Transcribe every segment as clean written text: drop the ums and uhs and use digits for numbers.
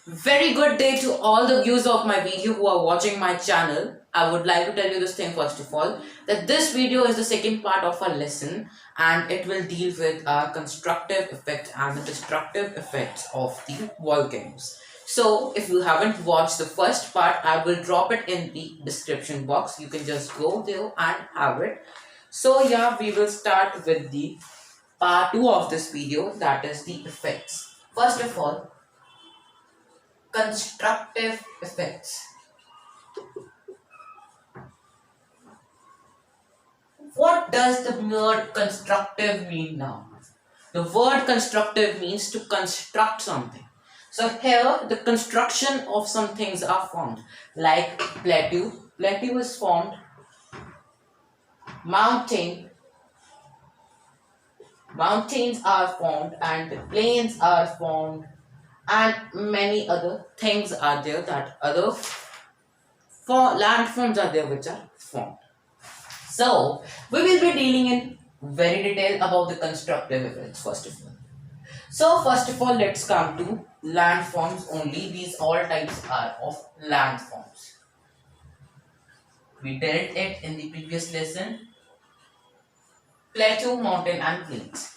Very good day to all the viewers of my video who are watching my channel. I would like to tell you this thing first of all, that this video is the second part of our lesson and it will deal with constructive effects and the destructive effects of the volcanoes. So if you haven't watched the first part, I will drop it in the description box. You can just go there and have it. So yeah, we will start with the part 2 of this video, that is the effects. First of all, constructive effects. What does the word constructive mean now? The word constructive means to construct something. So here the construction of some things are formed, like plateau. Plateau is formed, mountains are formed, and plains are formed, and many other things are there, that other for landforms are there which are formed. So we will be dealing in very detail about the constructive effects first of all. So first of all, let's come to landforms only. These all types are of landforms. We did it in the previous lesson. Plateau, mountain and plains.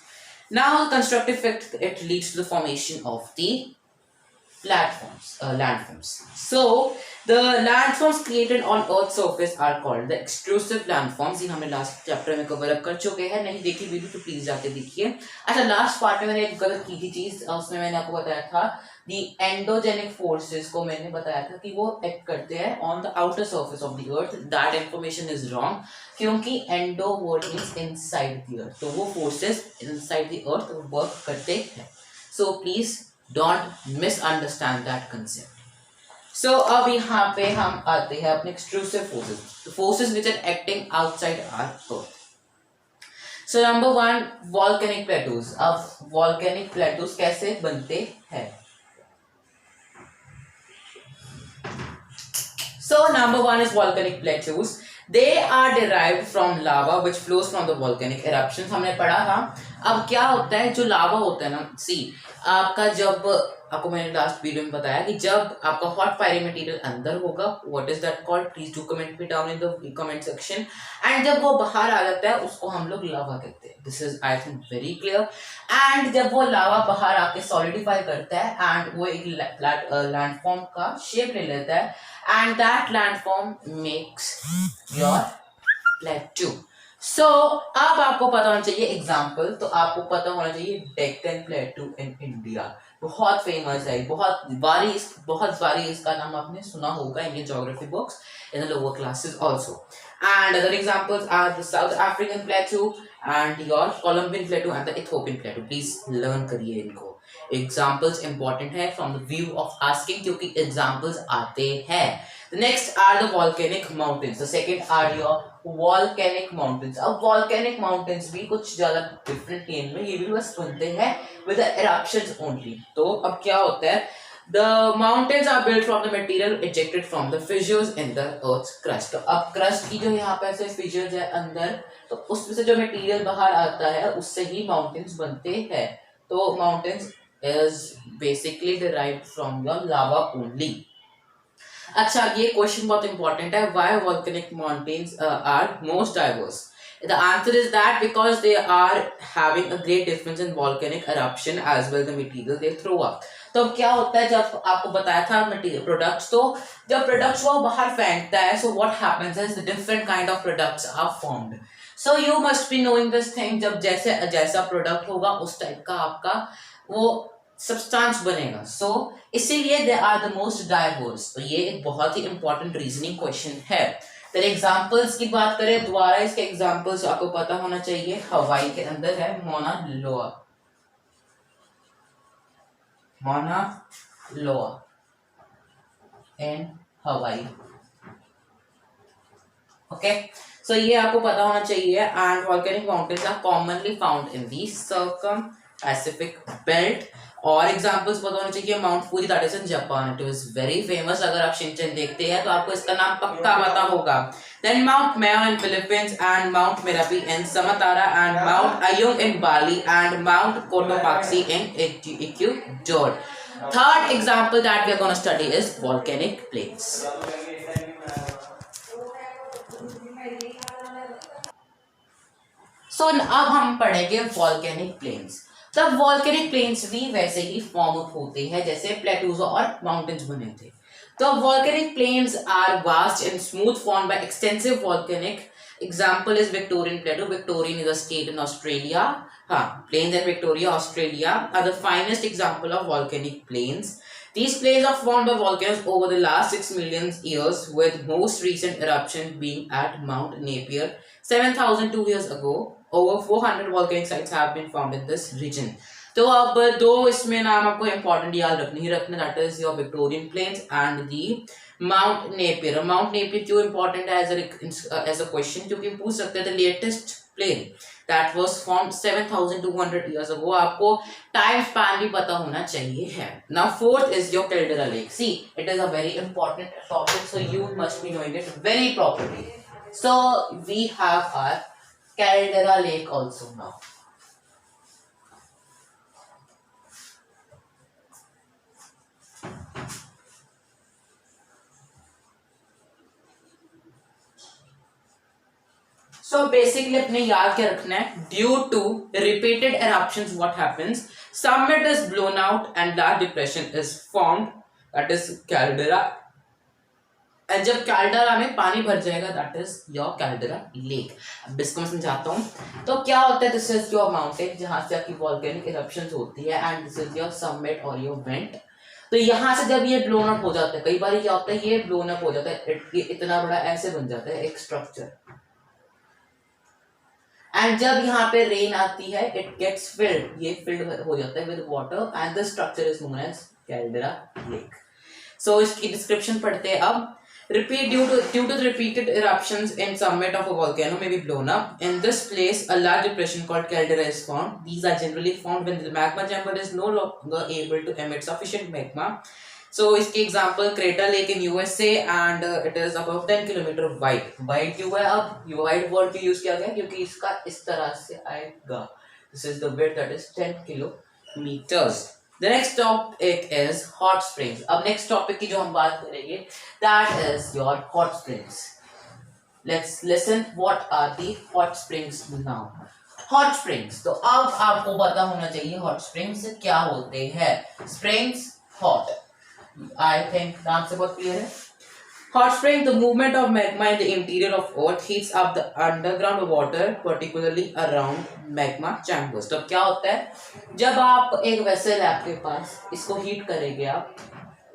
Now constructive effect, it leads to the formation of the landforms. So the landforms created on Earth's surface are called the extrusive landforms. ये हमने last chapter में cover up कर चुके हैं. नहीं देखी video तो please जाके देखिए. अच्छा, लास्ट पार्ट में मैंने एक गलत की थी चीज, उसमें मैंने आपको बताया था दी एंडोजेनिक फोर्सेस को मैंने बताया था कि वो एक्ट करते हैं on the outer surface of the earth. That information is wrong, क्योंकि endo word means inside the earth, तो वो forces inside the earth work करते हैं. So please don't misunderstand that concept. So अब यहाँ पे हम आते हैं अपने extrusive forces, the forces which are acting outside our earth. So number one, volcanic plateaus. अब volcanic plateaus कैसे बनते हैं? So number one is volcanic plateaus. They are derived from lava which flows from the volcanic eruptions. हमने पढ़ा था. अब क्या होता है, जो लावा होता है ना, सी आपका जब आपको मैंने लास्ट वीडियो में बताया कि जब आपका हॉट फायरिंग मटेरियल अंदर होगा, what is that called, please do comment me down in the comment section. And जब वो बाहर आ जाता है उसको हम लोग लावा कहते हैं. This is I think very clear. And जब वो लावा बाहर आके सॉलिडिफाई करता है एंड वो एक लैंडफॉर्म का शेप ले लेता है, and that landform makes your plateau. So अब आपको पता होना चाहिए एग्जाम्पल, तो आपको पता होना चाहिए डेक्कन प्लेटू इन इंडिया. बहुत फेमस है, बहुत बारी इसका नाम आपने सुना होगा in your geography books in the lower classes also. And other examples are the South African plateau and your Colombian plateau and the Ethiopian plateau. Please learn करिए इनको. एग्जाम्पल्स इंपॉर्टेंट है from the view of asking, क्योंकि examples आते हैं. The next are the volcanic mountains. The second are your volcanic mountains. अब volcanic mountains भी कुछ ज्यादा different नहीं है, ये भी बस बनते हैं with the eruptions only. तो अब क्या होता है, the mountains are built from the material ejected from the fissures in the earth's crust. तो अब crust की जो यहाँ पे ऐसे fissures है अंदर, तो उसमें से जो material बाहर आता है उससे ही mountains बनते हैं. तो mountains is basically derived from your lava only. अच्छा, ये क्वेश्चन बहुत इंपॉर्टेंट है. Why volcanic mountains are most diverse? The answer is that because they are having a great difference in volcanic eruption as well the material they throw up. तो क्या होता है, जब आपको बताया था मटेरियल प्रोडक्ट्स, तो जब प्रोडक्ट्स वो बाहर फेंकता है, so what happens is the different kind of products are formed. So you must be knowing this thing. जब जैसा प्रोडक्ट होगा उस टाइप का आपका वो सब्सटेंस बनेगा. सो इसीलिए they are the most diverse. तो ये एक बहुत ही इंपॉर्टेंट रीजनिंग क्वेश्चन है. फिर एग्जांपल्स की बात करें दोबारा, इसके एग्जांपल्स आपको पता होना चाहिए. हवाई के अंदर है मोना लोआ इन हवाई. ओके, सो ये आपको पता होना चाहिए. And volcanic mountains are commonly found in the circum Pacific belt. और एग्जांपल्स पता होने चाहिए. Mount Fuji that is in Japan, it is very famous. अगर आप शिनचैन देखते हैं तो आपको इसका नाम पक्का पता होगा. Then Mount Mayon in Philippines and Mount Merapi in Sumatra and Mount Agung in Bali and Mount Cotopaxi in Ecuador. Third example that we are going to study is volcanic plains. So अब हम पढ़ेंगे volcanic plains. तब volcanic plains भी वैसे ही form होते हैं जैसे plateaus और माउंटेन्स बने थे. तो volcanic plains are vast and smooth formed by extensive volcanic. Example is Victorian Plateau. Victorian is a state in Australia. Plains in Victoria, Australia are the finest example of volcanic plains. These plains are formed by volcanoes over the last 6 million years, with most recent eruption being at Mount Napier 7,002 years ago. Over 400 volcanic sites have been found in this region. तो अब दो इसमें नाम आपको important याद रखने ही रखने, that is your Victorian plains and the Mount Napier. Mount Napier क्यों इम्पोर्टेंट है एज अ क्वेश्चन, क्योंकि पूछ सकते हैं the latest plain that was formed 7,200 years ago. आपको टाइम स्पैन भी पता होना चाहिए है. Now fourth is your caldera lake. See it is a very important topic, so you must be knowing it very properly. So we have our caldera lake also now. So basically अपने याद क्या रखना है, due to repeated eruptions what happens, summit is blown out and large depression is formed, that is caldera. and जब caldera में पानी भर जाएगा that is your caldera lake. अब इसको मैं समझाता हूँ. तो क्या होता है, this is your mountain जहाँ से आपकी volcanic eruptions होती है and this is your summit or your vent. तो यहाँ से जब ये ब्लोन अप हो जाता है, कई बार क्या होता है ये ब्लोन अप हो जाता है, ये इतना बड़ा ऐसे बन जाता है एक स्ट्रक्चर. एंड जब यहाँ पे रेन आती है इट गेट्स फिल्ड, ये फिल्ड हो जाता है with water and the structure is known as caldera lake. So इसकी डिस्क्रिप्शन पढ़ते हैं अब. Repeat due to the repeated eruptions in summit of a volcano may be blown up. In this place, a large depression called caldera is formed. These are generally formed when the magma chamber is no longer able to emit sufficient magma. So इसके example crater lake in USA and it is about 10 kilometre wide. Wide क्यों है, अब wide word क्यों use किया गया, क्योंकि इसका इस तरह से आएगा. This is the width that is 10 kilometres. The next topic is hot springs. अब नेक्स्ट टॉपिक की जो हम बात करेंगे that is your hot springs. Let's listen what are the hot springs now. Hot springs, तो अब आपको पता होना चाहिए हॉट स्प्रिंग्स क्या होते हैं. स्प्रिंग्स हॉट, I think नाम से बहुत क्लियर है. Hot spring, the movement of magma in the interior of Earth heats up the underground water, particularly around magma chambers. तो क्या होता है, जब आप एक वेसल है आपके पास, इसको हीट करेंगे आप,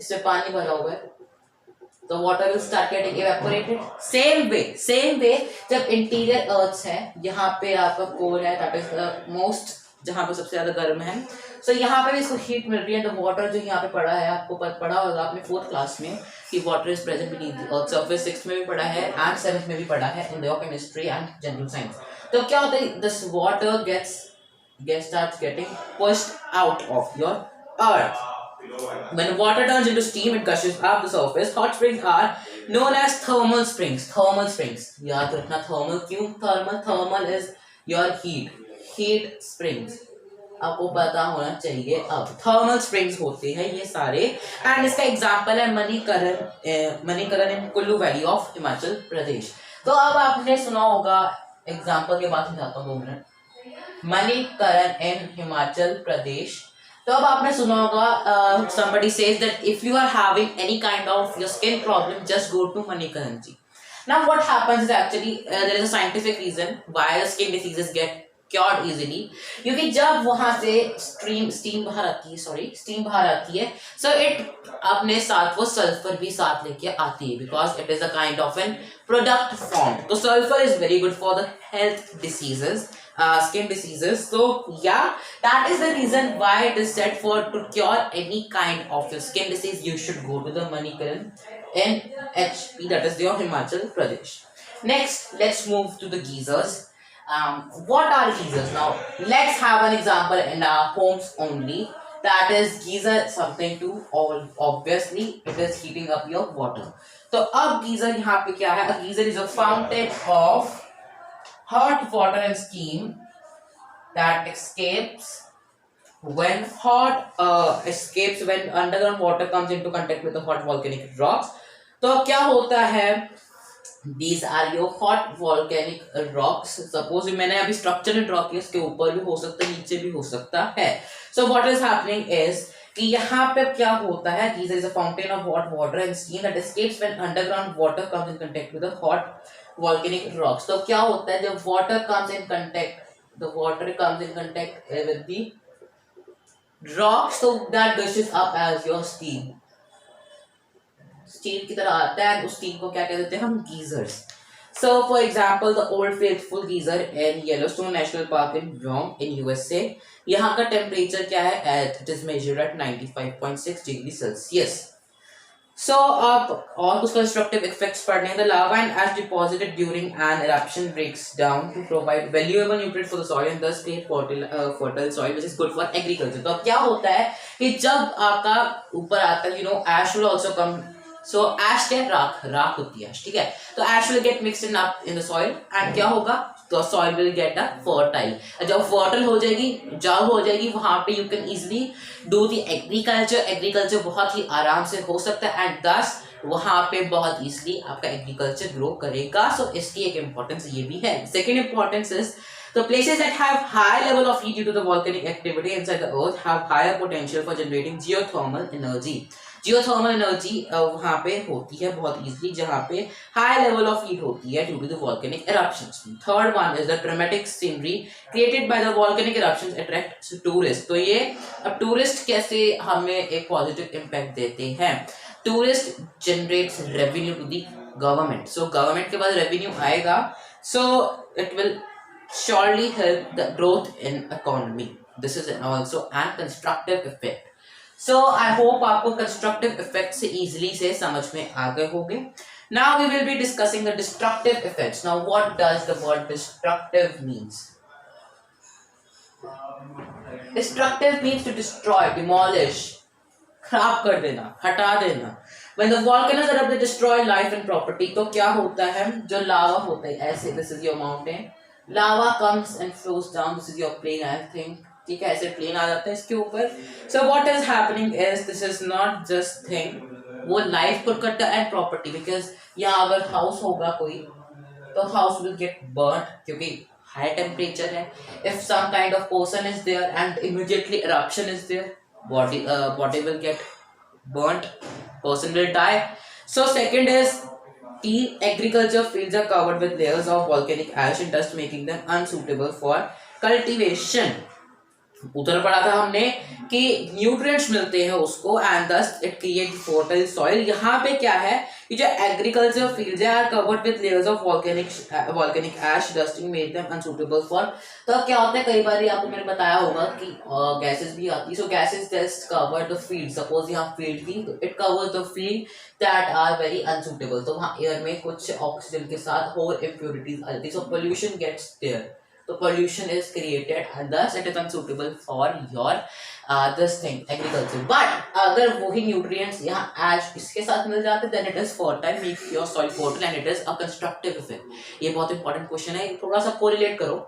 इसमें पानी भरा हुआ है, तो water will start getting evaporated. Same way जब इंटीरियर अर्थ है, यहाँ पे आपका कोर है, दैट इज द मोस्ट, जहाँ पे सबसे ज्यादा गर्म है. सो यहाँ पे भी इसको हीट मिल रही है. तो वाटर जो यहाँ पे पड़ा है, आपको पढ़ा होगा आपने 4th क्लास में कि water is present beneath the earth surface. 6th में भी पढ़ा है एंड 7th में भी पढ़ा है in your chemistry and general science. तो क्या होता है, this water starts getting pushed out of your earth. When water turns into steam, it gushes up the surface. Hot springs are known as thermal springs. Thermal springs, याद रखना thermal क्यों, thermal is your heat springs. आपको पता होना चाहिए. अब thermal springs होते हैं ये सारे, एंड इसका एग्जांपल है मणिकरण इन कुल्लू वैली ऑफ हिमाचल प्रदेश. तो अब आपने सुना होगा, एग्जांपल के बाद समझाता हूँ 2 मिनट. मणिकरण इन हिमाचल प्रदेश. तो अब आपने सुना होगा somebody says that if you are having any kind of your skin problem, just go to Manikaran ji. Now what happens is actually there is a scientific reason why the skin diseases get cured easily, क्योंकि जब वहां से steam बाहर आती है, so it अपने साथ वो सल्फर भी साथ लेके आती है, because it is a kind of an product form. तो sulphur is very good for the health diseases, skin diseases. So yeah, that is the reason why it is said for to cure any kind of your skin disease you should go to the Manikaran in HP, that is your Himachal Pradesh. Next, let's move to the geysers. What are geysers? Now let's have an example in our homes only. That is geyser something to all, obviously it is heating up your water. तो अब geyser यहाँ पे क्या है? A geyser is a fountain of hot water and steam that escapes when hot escapes when underground water comes into contact with the hot volcanic rocks. तो अब क्या होता है, these are your hot volcanic rocks. Suppose मैंने अभी structure draw किया, इसके ऊपर भी हो सकता है, नीचे भी हो सकता है. So what is happening is कि यहाँ पे क्या होता है, there is a fountain of hot water and steam that escapes when underground water comes in contact with the hot volcanic rocks. तो क्या होता है जब water comes in contact, the water comes in contact with the rocks, so that gushes up as your steam. Steam की तरह आता है, उस स्टीम को क्या कह देते हैं हम, geysers. So for example the Old Faithful geyser in Yellowstone National Park in Wyoming in USA. यहाँ का टेम्परेचर क्या है, it is measured at 95.6 degree Celsius. So अब और कुछ कंस्ट्रक्टिव इफेक्ट्स पढ़ने हैं. The lava and ash deposited during an eruption breaks down to provide valuable nutrients for the soil and thus create fertile soil which is good for agriculture. तो अब क्या होता है कि जब आपका ऊपर आता है, एश विल आल्सो कम. सो एश क्या, राख होती है, ठीक है. तो ash will get mixed in the soil and क्या होगा, तो soil will get a fertile. जब फर्टाइल हो जाएगी, जब हो जाएगी, वहां पे you can easily do the agriculture बहुत ही आराम से हो सकता है एंड दस वहां पे बहुत इजिली आपका एग्रीकल्चर ग्रो करेगा. सो इसकी एक इंपॉर्टेंस ये भी है. Second importance is the places that have high level of heat due to the volcanic activity inside the earth have higher potential for generating geothermal energy. Geothermal energy वहां पे होती है बहुत इजीली जहां पे हाई लेवल ऑफ हीट होती है due to the volcanic eruptions. Third one is the dramatic scenery created by the volcanic eruptions attracts tourist. तो ये अब टूरिस्ट कैसे हमें एक पॉजिटिव इम्पैक्ट देते हैं. Tourist generates revenue to the government. So government के पास रेवेन्यू आएगा, so it will surely help the growth in economy. This is also an constructive effect. So I hope आपको constructive effect से easily से समझ में आ गए होंगे. Now we will be discussing the destructive effects. Now what does the word destructive means? Destructive means to destroy, demolish, खराब कर देना, हटा देना. When the volcanoes erupt, they destroy life and property. तो क्या होता है, जो लावा होता है ऐसे, this is your mountain, lava comes and flows down. This is your plane, I think. ठीक है, ऐसे प्लेन आ जाता है इसके ऊपर. So what is happening is this is not just thing, वो लाइफ को करता है एंड प्रॉपर्टी. बिकॉज यहाँ अगर हाउस होगा कोई, तो हाउस विल गेट बर्न क्योंकि हाई टेम्परेचर है. If some kind of person is there and immediately eruption is there, body will get burnt, person will die. So second is agriculture fields are covered with layers of volcanic ash and dust, making them unsuitable for cultivation. उधर पढ़ा था हमने कि nutrients मिलते हैं उसको and thus it create fertile soil. यहाँ पे क्या है, ये जो agriculture fields are covered with layers of volcanic ash dusting made them unsuitable for. तो अब क्या होता है, कई बार आपको मैंने बताया होगा कि गैसेस भी आती है. So gases just cover the field. Suppose यहाँ फील्ड थी, तो it covers the field that are very unsuitable. तो वहाँ एयर में कुछ ऑक्सीजन के साथ और इम्प्योरिटीज आ जाती है. So pollution gets there. So pollution is created and thus it is unsuitable for your this thing agriculture. But अगर वही nutrients यहाँ ash इसके साथ मिल जाते then it is fertile, make your soil fertile and it is a constructive effect. ये बहुत important question है, थोड़ा सा correlate करो,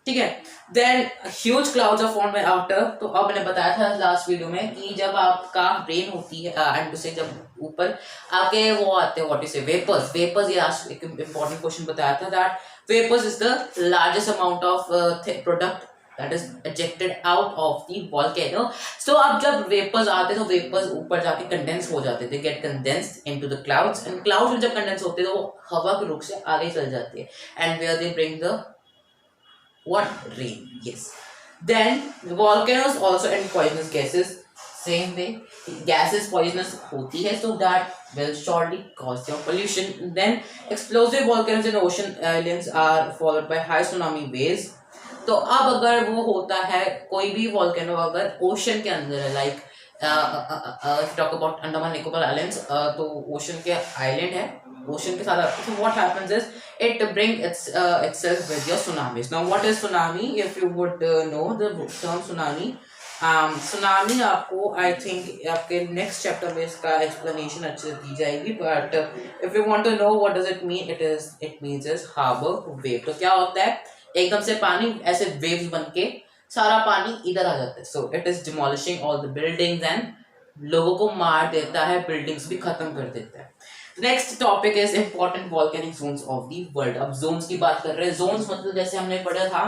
ठीक है. Then huge clouds are formed by outer. तो अब मैंने बताया था लास्ट वीडियो में कि जब आपका रेन होती है एंड उसे जब ऊपर आके वो आते हैं व्हाट इज वेपर्स. ये लास्ट एक important question बताया था that vapors is the largest amount of product that is ejected out of the volcano. So अब जब vapors आते तो vapors ऊपर जाके condense हो जाते, they get condensed into the clouds and clouds में जब condense होते तो वो हवा के रुख से आगे चल जाते हैं and where they bring the what rain. Yes. Then the volcanoes also emit poisonous gases. Same way, gases poisonous होती है, so that will surely cause your pollution. Then explosive volcanoes in ocean islands are followed by high tsunami waves. तो अब अगर वो होता है कोई भी volcano अगर ओशन के अंदर है, like talk about Andaman Nicobar islands, तो ओशन के आइलैंड है, ओशन के साथ. So what happens is it bring itself with your tsunamis. Now what is tsunami? If you would know the term tsunami, tsunami आपको आई थिंक आपके next chapter में इसका explanation अच्छे से दी जाएगी. But if you want to know what does it mean, it means is harbour wave. तो क्या होता है, एकदम से पानी ऐसे वेव्स बन के सारा पानी इधर आ जाता है. So it is demolishing all the buildings and लोगों को मार देता है, बिल्डिंग्स भी खत्म कर देता है. Next topic is important volcanic zones of the world. अब जोन्स की बात कर रहे हैं. जोन्स मतलब जैसे हमने पढ़ा था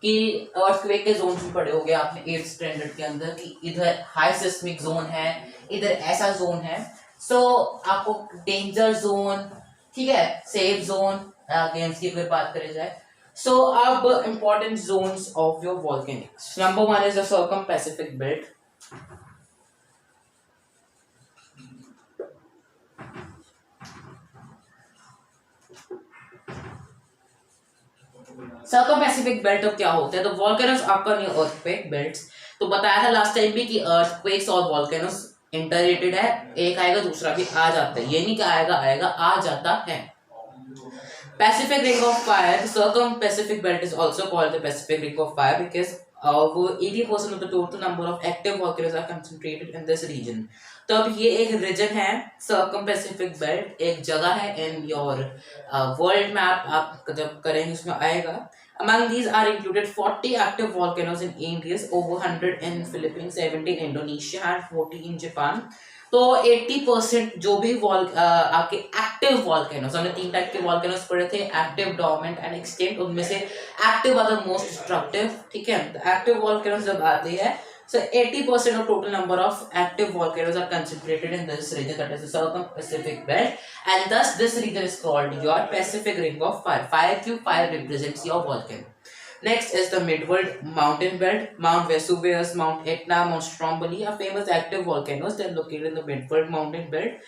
कि अर्थक्वेक के जोन्स भी पढ़े होंगे आपने 8th स्टैंडर्ड के अंदर कि इधर हाई सिस्मिक जोन है, इधर ऐसा जोन है. सो आपको डेंजर जोन, ठीक है, सेफ जोन, गेम्स की अगर बात करी जाए. सो अब important zones of your volcanics. Number 1 is the circum Pacific belt. Circum Pacific belt अब क्या होता है? तो वॉल्केनोस आपका न्यू अर्थक्वेक बेल्ट्स. तो बताया था लास्ट टाइम भी कि अर्थक्वेक्स और वॉल्केनोस इंटररिलेटेड है, एक आएगा दूसरा भी आ जाता है, ये नहीं कि आएगा आएगा, आ जाता है. Pacific Ring of Fire, the circum-Pacific belt is also called the Pacific Ring of Fire because over 80% of the total number of active volcanoes are concentrated in this region. तो अब ये एक रीजन है सर्कम पैसिफिक बेल्ट, एक जगह है in your world map. आप जब करेंगे उसमें आएगा. Among these are included 40 active volcanoes in India, over 100 in Philippines, 70 in Indonesia and 40 in Japan. तो 80% जो भी आपके एक्टिव वॉल्केनोस, हमने 3 टाइप के वॉल्केनोस पढ़े थे, एक्टिव, डोर्मेंट एंड एक्सटिंक्ट. उनमें से active are the most destructive. ठीक है, तो एक्टिव वॉल्केनोस जब आते हैं, so 80% of total number of active volcanoes are concentrated in this region, that is the circum-Pacific belt, and thus this region is called your Pacific Ring of Fire. Fire cube, fire represents your volcano. Next is the Midworld Mountain Belt. Mount Vesuvius, Mount Etna, Mount Stromboli are famous active volcanoes. They are located in the Midworld Mountain Belt.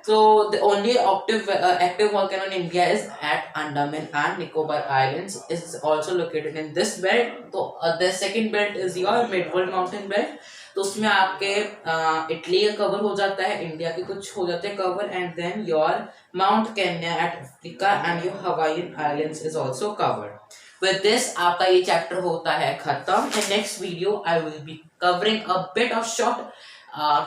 So the only active volcano in India is at Andaman and Nicobar Islands. Is also located in this belt. So the second belt is your Midworld Mountain Belt. तो उसमें आपके Italy का cover हो जाता है, India के कुछ हो जाते हैं cover, and then your Mount Kenya at Africa and your Hawaiian islands is also covered. With this आपका ये चैप्टर होता है खत्म. In next video I will be covering a bit of short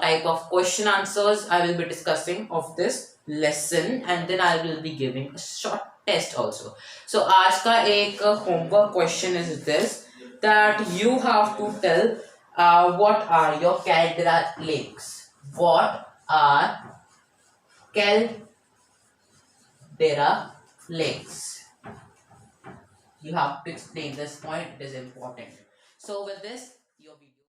type of question answers I will be discussing of this lesson, and then I will be giving a short test also. So आज का एक homework question is this, that you have to tell what are your caldera lakes. What are caldera lakes? You have to explain this point, it is important. So with this